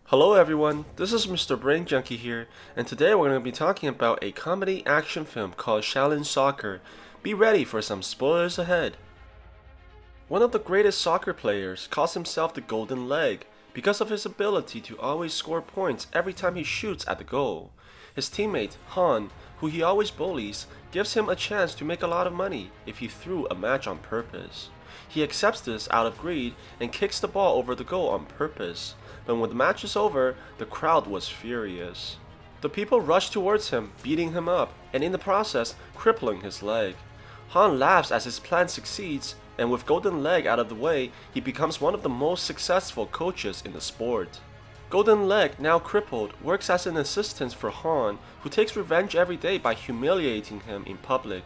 Hello everyone, this is Mr. Brain Junkie here, and today we're going to be talking about a comedy action film called Shaolin Soccer. Be ready for some spoilers ahead. One of the greatest soccer players calls himself the Golden Leg because of his ability to always score points every time he shoots at the goal. His teammate, Han, who he always bullies, gives him a chance to make a lot of money if he threw a match on purpose. He accepts this out of greed and kicks the ball over the goal on purpose. But when the match is over, the crowd was furious. The people rush towards him, beating him up, and in the process, crippling his leg. Han laughs as his plan succeeds, and with Golden Leg out of the way, he becomes one of the most successful coaches in the sport. Golden Leg, now crippled, works as an assistant for Han, who takes revenge every day by humiliating him in public.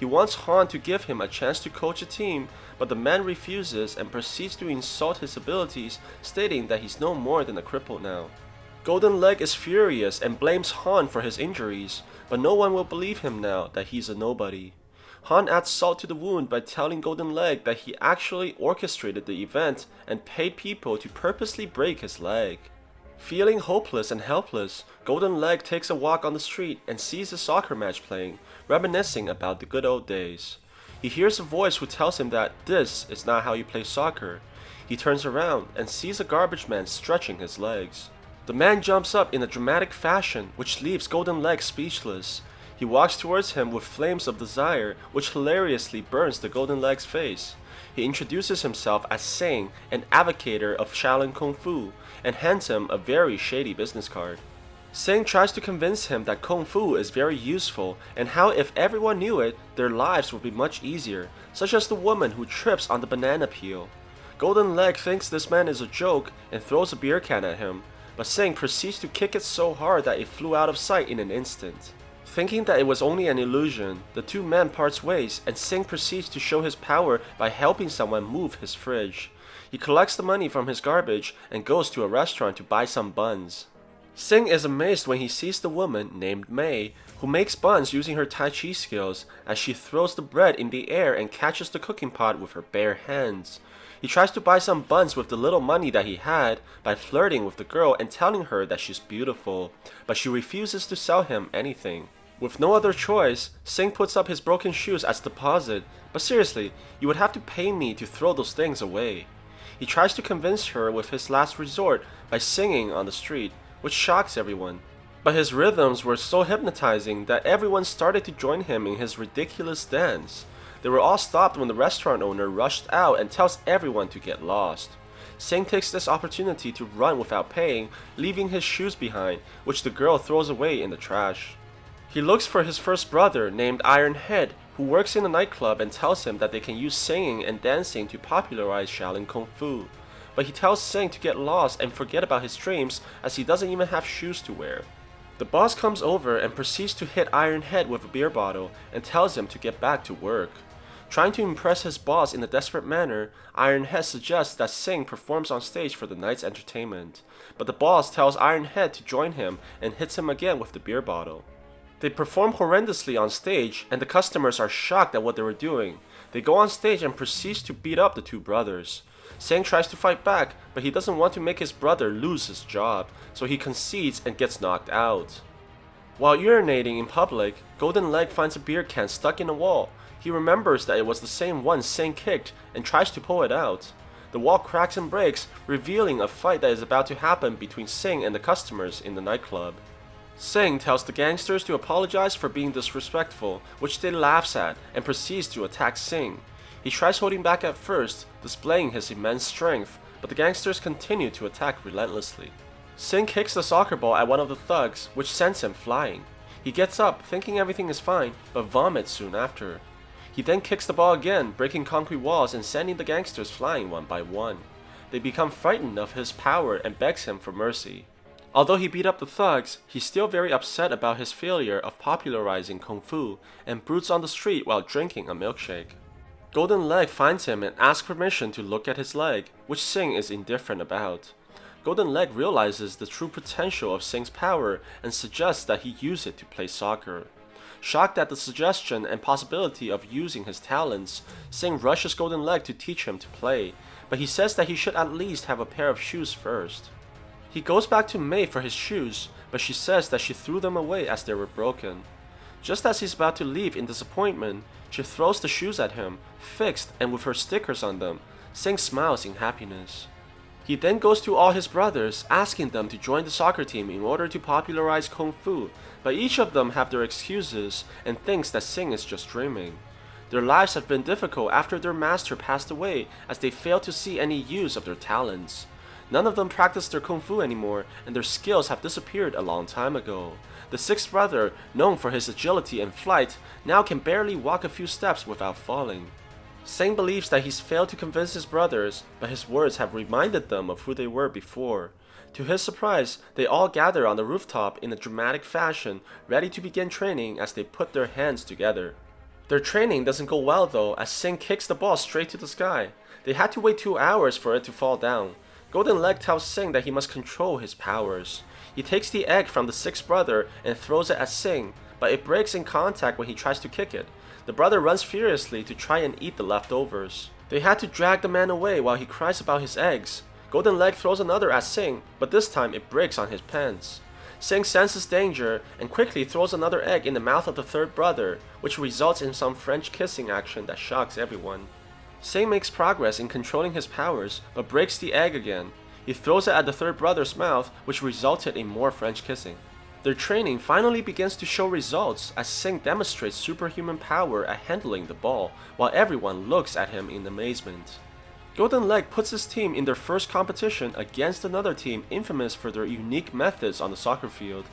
He wants Han to give him a chance to coach a team, but the man refuses and proceeds to insult his abilities, stating that he's no more than a cripple now. Golden Leg is furious and blames Han for his injuries, but no one will believe him now that he's a nobody. Han adds salt to the wound by telling Golden Leg that he actually orchestrated the event and paid people to purposely break his leg. Feeling hopeless and helpless, Golden Leg takes a walk on the street and sees a soccer match playing, reminiscing about the good old days. He hears a voice who tells him that this is not how you play soccer. He turns around and sees a garbage man stretching his legs. The man jumps up in a dramatic fashion, which leaves Golden Leg speechless. He walks towards him with flames of desire, which hilariously burns the Golden Leg's face. He introduces himself as Sing, an advocator of Shaolin Kung Fu, and hands him a very shady business card. Sing tries to convince him that Kung Fu is very useful and how if everyone knew it, their lives would be much easier, such as the woman who trips on the banana peel. Golden Leg thinks this man is a joke and throws a beer can at him, but Sing proceeds to kick it so hard that it flew out of sight in an instant. Thinking that it was only an illusion, the two men parts ways and Sing proceeds to show his power by helping someone move his fridge. He collects the money from his garbage and goes to a restaurant to buy some buns. Sing is amazed when he sees the woman named Mei, who makes buns using her Tai Chi skills as she throws the bread in the air and catches the cooking pot with her bare hands. He tries to buy some buns with the little money that he had by flirting with the girl and telling her that she's beautiful, but she refuses to sell him anything. With no other choice, Sing puts up his broken shoes as deposit, but seriously, you would have to pay me to throw those things away. He tries to convince her with his last resort by singing on the street, which shocks everyone. But his rhythms were so hypnotizing that everyone started to join him in his ridiculous dance. They were all stopped when the restaurant owner rushed out and tells everyone to get lost. Sing takes this opportunity to run without paying, leaving his shoes behind, which the girl throws away in the trash. He looks for his first brother named Iron Head, who works in a nightclub and tells him that they can use singing and dancing to popularize Shaolin Kung Fu. But he tells Sing to get lost and forget about his dreams as he doesn't even have shoes to wear. The boss comes over and proceeds to hit Iron Head with a beer bottle and tells him to get back to work. Trying to impress his boss in a desperate manner, Iron Head suggests that Sing performs on stage for the night's entertainment. But the boss tells Iron Head to join him and hits him again with the beer bottle. They perform horrendously on stage, and the customers are shocked at what they were doing. They go on stage and proceeds to beat up the two brothers. Sing tries to fight back, but he doesn't want to make his brother lose his job, so he concedes and gets knocked out. While urinating in public, Golden Leg finds a beer can stuck in a wall. He remembers that it was the same one Sing kicked and tries to pull it out. The wall cracks and breaks, revealing a fight that is about to happen between Sing and the customers in the nightclub. Sing tells the gangsters to apologize for being disrespectful, which they laughs at, and proceeds to attack Sing. He tries holding back at first, displaying his immense strength, but the gangsters continue to attack relentlessly. Sing kicks the soccer ball at one of the thugs, which sends him flying. He gets up, thinking everything is fine, but vomits soon after. He then kicks the ball again, breaking concrete walls and sending the gangsters flying one by one. They become frightened of his power and begs him for mercy. Although he beat up the thugs, he's still very upset about his failure of popularizing Kung Fu and broods on the street while drinking a milkshake. Golden Leg finds him and asks permission to look at his leg, which Sing is indifferent about. Golden Leg realizes the true potential of Sing's power and suggests that he use it to play soccer. Shocked at the suggestion and possibility of using his talents, Sing rushes Golden Leg to teach him to play, but he says that he should at least have a pair of shoes first. He goes back to Mei for his shoes, but she says that she threw them away as they were broken. Just as he's about to leave in disappointment, she throws the shoes at him, fixed and with her stickers on them. Sing smiles in happiness. He then goes to all his brothers, asking them to join the soccer team in order to popularize Kung Fu, but each of them have their excuses and thinks that Sing is just dreaming. Their lives have been difficult after their master passed away, as they failed to see any use of their talents. None of them practice their Kung Fu anymore, and their skills have disappeared a long time ago. The sixth brother, known for his agility and flight, now can barely walk a few steps without falling. Sing believes that he's failed to convince his brothers, but his words have reminded them of who they were before. To his surprise, they all gather on the rooftop in a dramatic fashion, ready to begin training as they put their hands together. Their training doesn't go well though, as Sing kicks the ball straight to the sky. They had to wait 2 hours for it to fall down. Golden Leg tells Sing that he must control his powers. He takes the egg from the sixth brother and throws it at Sing, but it breaks in contact when he tries to kick it. The brother runs furiously to try and eat the leftovers. They had to drag the man away while he cries about his eggs. Golden Leg throws another at Sing, but this time it breaks on his pants. Sing senses danger and quickly throws another egg in the mouth of the third brother, which results in some French kissing action that shocks everyone. Sing makes progress in controlling his powers, but breaks the egg again. He throws it at the third brother's mouth, which resulted in more French kissing. Their training finally begins to show results as Sing demonstrates superhuman power at handling the ball, while everyone looks at him in amazement. Golden Leg puts his team in their first competition against another team infamous for their unique methods on the soccer field.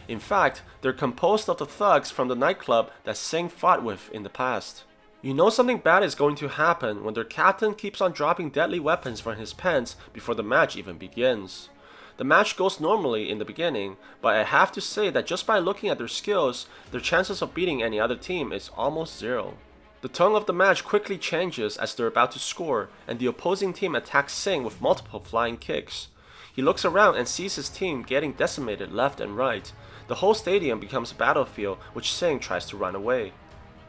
In fact, they're composed of the thugs from the nightclub that Sing fought with in the past. You know something bad is going to happen when their captain keeps on dropping deadly weapons from his pants before the match even begins. The match goes normally in the beginning, but I have to say that just by looking at their skills, their chances of beating any other team is almost zero. The tone of the match quickly changes as they're about to score, and the opposing team attacks Sing with multiple flying kicks. He looks around and sees his team getting decimated left and right. The whole stadium becomes a battlefield, which Sing tries to run away.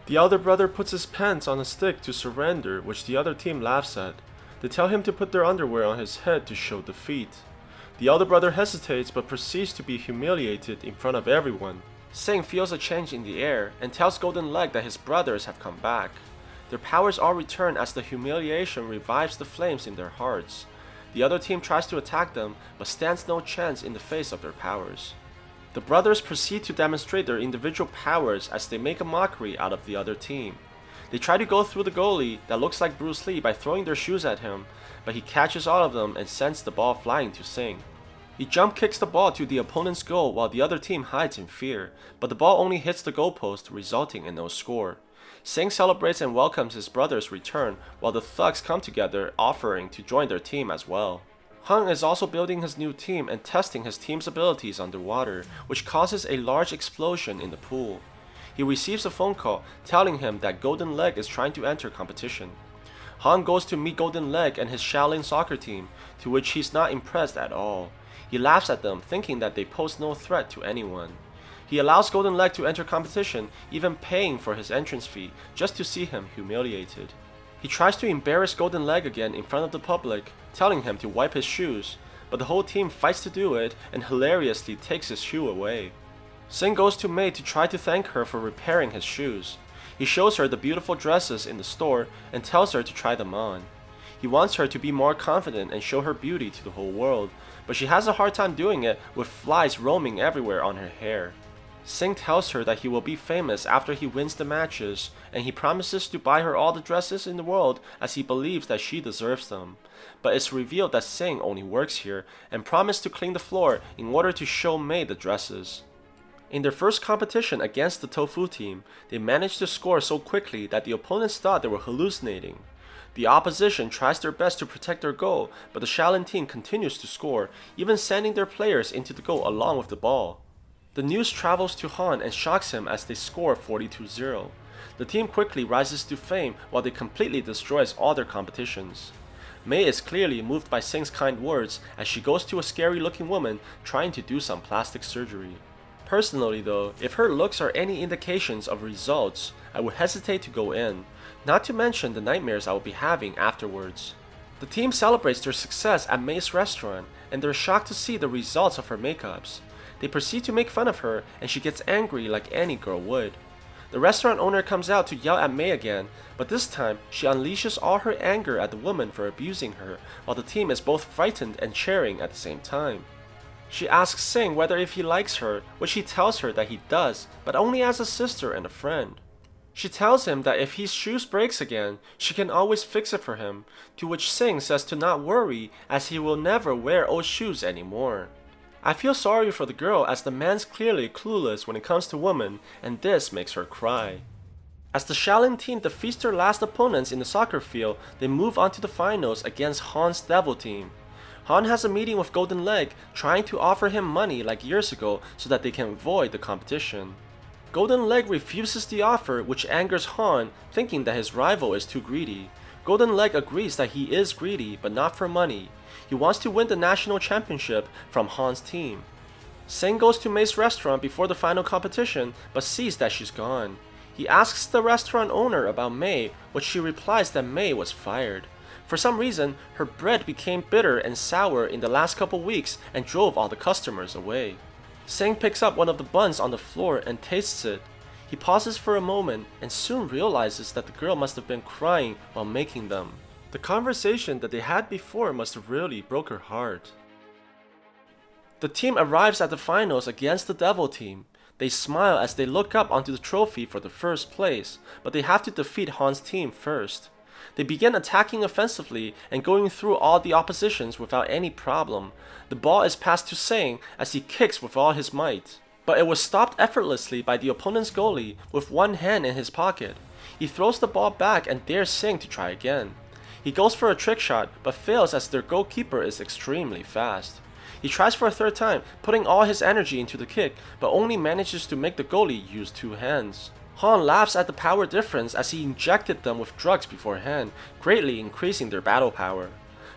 The elder brother puts his pants on a stick to surrender, which the other team laughs at. They tell him to put their underwear on his head to show defeat. The elder brother hesitates but proceeds to be humiliated in front of everyone. Sing feels a change in the air and tells Golden Leg that his brothers have come back. Their powers all return as the humiliation revives the flames in their hearts. The other team tries to attack them but stands no chance in the face of their powers. The brothers proceed to demonstrate their individual powers as they make a mockery out of the other team. They try to go through the goalie that looks like Bruce Lee by throwing their shoes at him, but he catches all of them and sends the ball flying to Sing. He jump kicks the ball to the opponent's goal while the other team hides in fear, but the ball only hits the goalpost, resulting in no score. Sing celebrates and welcomes his brother's return while the thugs come together offering to join their team as well. Hung is also building his new team and testing his team's abilities underwater, which causes a large explosion in the pool. He receives a phone call telling him that Golden Leg is trying to enter competition. Han goes to meet Golden Leg and his Shaolin soccer team, to which he's not impressed at all. He laughs at them, thinking that they pose no threat to anyone. He allows Golden Leg to enter competition, even paying for his entrance fee, just to see him humiliated. He tries to embarrass Golden Leg again in front of the public, telling him to wipe his shoes, but the whole team fights to do it and hilariously takes his shoe away. Sing goes to Mei to try to thank her for repairing his shoes. He shows her the beautiful dresses in the store and tells her to try them on. He wants her to be more confident and show her beauty to the whole world, but she has a hard time doing it with flies roaming everywhere on her hair. Sing tells her that he will be famous after he wins the matches, and he promises to buy her all the dresses in the world as he believes that she deserves them. But it's revealed that Sing only works here and promised to clean the floor in order to show Mei the dresses. In their first competition against the Tofu team, they managed to score so quickly that the opponents thought they were hallucinating. The opposition tries their best to protect their goal, but the Shaolin team continues to score, even sending their players into the goal along with the ball. The news travels to Han and shocks him as they score 42-0. The team quickly rises to fame while they completely destroys all their competitions. Mei is clearly moved by Sing's kind words as she goes to a scary looking woman trying to do some plastic surgery. Personally though, if her looks are any indications of results, I would hesitate to go in, not to mention the nightmares I will be having afterwards. The team celebrates their success at May's restaurant, and they're shocked to see the results of her makeups. They proceed to make fun of her, and she gets angry like any girl would. The restaurant owner comes out to yell at May again, but this time she unleashes all her anger at the woman for abusing her, while the team is both frightened and cheering at the same time. She asks Sing whether if he likes her, which he tells her that he does, but only as a sister and a friend. She tells him that if his shoes breaks again, she can always fix it for him, to which Sing says to not worry as he will never wear old shoes anymore. I feel sorry for the girl as the man's clearly clueless when it comes to women, and this makes her cry. As the Shaolin team defeats their last opponents in the soccer field, they move on to the finals against Han's Devil team. Han has a meeting with Golden Leg, trying to offer him money like years ago so that they can avoid the competition. Golden Leg refuses the offer, which angers Han, thinking that his rival is too greedy. Golden Leg agrees that he is greedy, but not for money. He wants to win the national championship from Han's team. Sing goes to May's restaurant before the final competition, but sees that she's gone. He asks the restaurant owner about May, which she replies that May was fired. For some reason, her bread became bitter and sour in the last couple weeks and drove all the customers away. Sing picks up one of the buns on the floor and tastes it. He pauses for a moment and soon realizes that the girl must have been crying while making them. The conversation that they had before must have really broke her heart. The team arrives at the finals against the Devil team. They smile as they look up onto the trophy for the first place, but they have to defeat Han's team first. They begin attacking offensively and going through all the oppositions without any problem. The ball is passed to Sing as he kicks with all his might, but it was stopped effortlessly by the opponent's goalie with one hand in his pocket. He throws the ball back and dares Sing to try again. He goes for a trick shot, but fails as their goalkeeper is extremely fast. He tries for a third time, putting all his energy into the kick, but only manages to make the goalie use two hands. Han laughs at the power difference as he injected them with drugs beforehand, greatly increasing their battle power.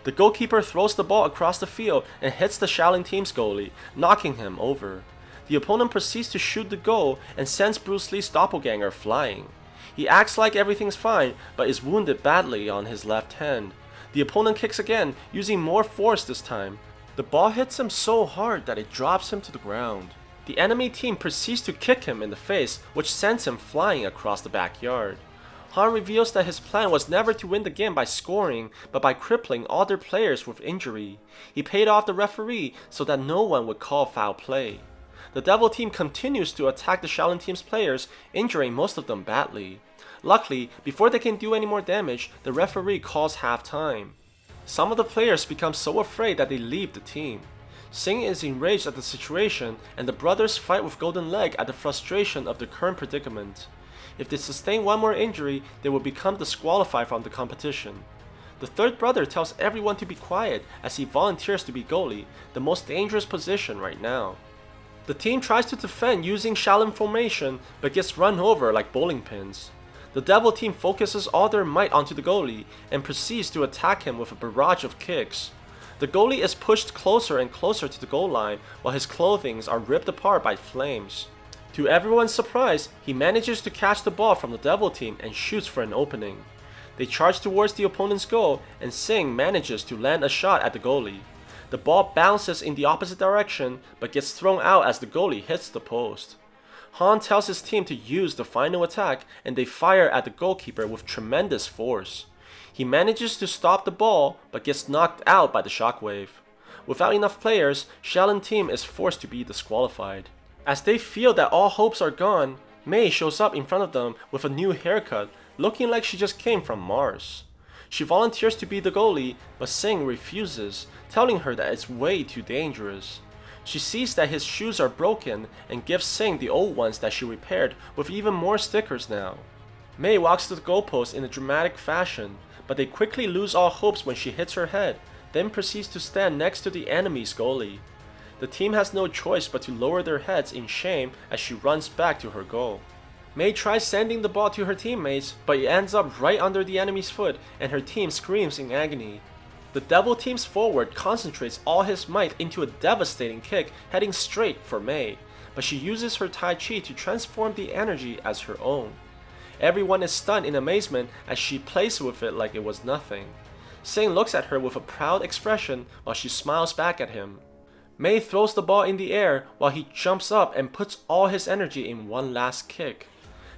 The goalkeeper throws the ball across the field and hits the Shaolin team's goalie, knocking him over. The opponent proceeds to shoot the goal and sends Bruce Lee's doppelganger flying. He acts like everything's fine, but is wounded badly on his left hand. The opponent kicks again, using more force this time. The ball hits him so hard that it drops him to the ground. The enemy team proceeds to kick him in the face, which sends him flying across the backyard. Han reveals that his plan was never to win the game by scoring, but by crippling all their players with injury. He paid off the referee so that no one would call foul play. The Devil team continues to attack the Shaolin team's players, injuring most of them badly. Luckily, before they can do any more damage, the referee calls halftime. Some of the players become so afraid that they leave the team. Sing is enraged at the situation, and the brothers fight with Golden Leg at the frustration of their current predicament. If they sustain one more injury, they will become disqualified from the competition. The third brother tells everyone to be quiet as he volunteers to be goalie, the most dangerous position right now. The team tries to defend using Shaolin formation, but gets run over like bowling pins. The Devil team focuses all their might onto the goalie and proceeds to attack him with a barrage of kicks. The goalie is pushed closer and closer to the goal line while his clothing are ripped apart by flames. To everyone's surprise, he manages to catch the ball from the Devil team and shoots for an opening. They charge towards the opponent's goal and Sing manages to land a shot at the goalie. The ball bounces in the opposite direction but gets thrown out as the goalie hits the post. Han tells his team to use the final attack and they fire at the goalkeeper with tremendous force. He manages to stop the ball but gets knocked out by the shockwave. Without enough players, Shaolin team is forced to be disqualified. As they feel that all hopes are gone, May shows up in front of them with a new haircut, looking like she just came from Mars. She volunteers to be the goalie, but Sing refuses, telling her that it's way too dangerous. She sees that his shoes are broken and gives Sing the old ones that she repaired with even more stickers now. May walks to the goalpost in a dramatic fashion, but they quickly lose all hopes when she hits her head, then proceeds to stand next to the enemy's goalie. The team has no choice but to lower their heads in shame as she runs back to her goal. May tries sending the ball to her teammates, but it ends up right under the enemy's foot and her team screams in agony. The Devil team's forward concentrates all his might into a devastating kick heading straight for May, but she uses her Tai Chi to transform the energy as her own. Everyone is stunned in amazement as she plays with it like it was nothing. Sing looks at her with a proud expression while she smiles back at him. Mei throws the ball in the air while he jumps up and puts all his energy in one last kick.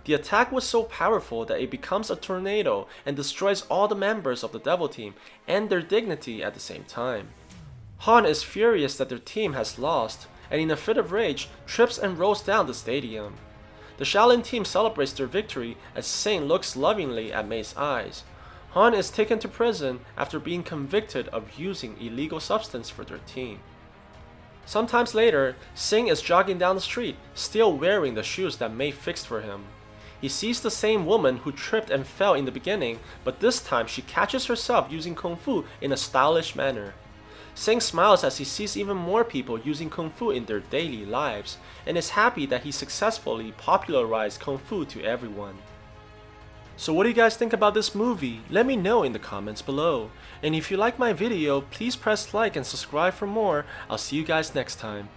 The attack was so powerful that it becomes a tornado and destroys all the members of the Devil Team and their dignity at the same time. Han is furious that their team has lost, and in a fit of rage, trips and rolls down the stadium. The Shaolin team celebrates their victory as Sing looks lovingly at Mei's eyes. Han is taken to prison after being convicted of using illegal substance for their team. Sometimes later, Sing is jogging down the street, still wearing the shoes that Mei fixed for him. He sees the same woman who tripped and fell in the beginning, but this time she catches herself using Kung Fu in a stylish manner. Sing smiles as he sees even more people using Kung Fu in their daily lives, and is happy that he successfully popularized Kung Fu to everyone. So what do you guys think about this movie? Let me know in the comments below. And if you like my video, please press like and subscribe for more. I'll see you guys next time.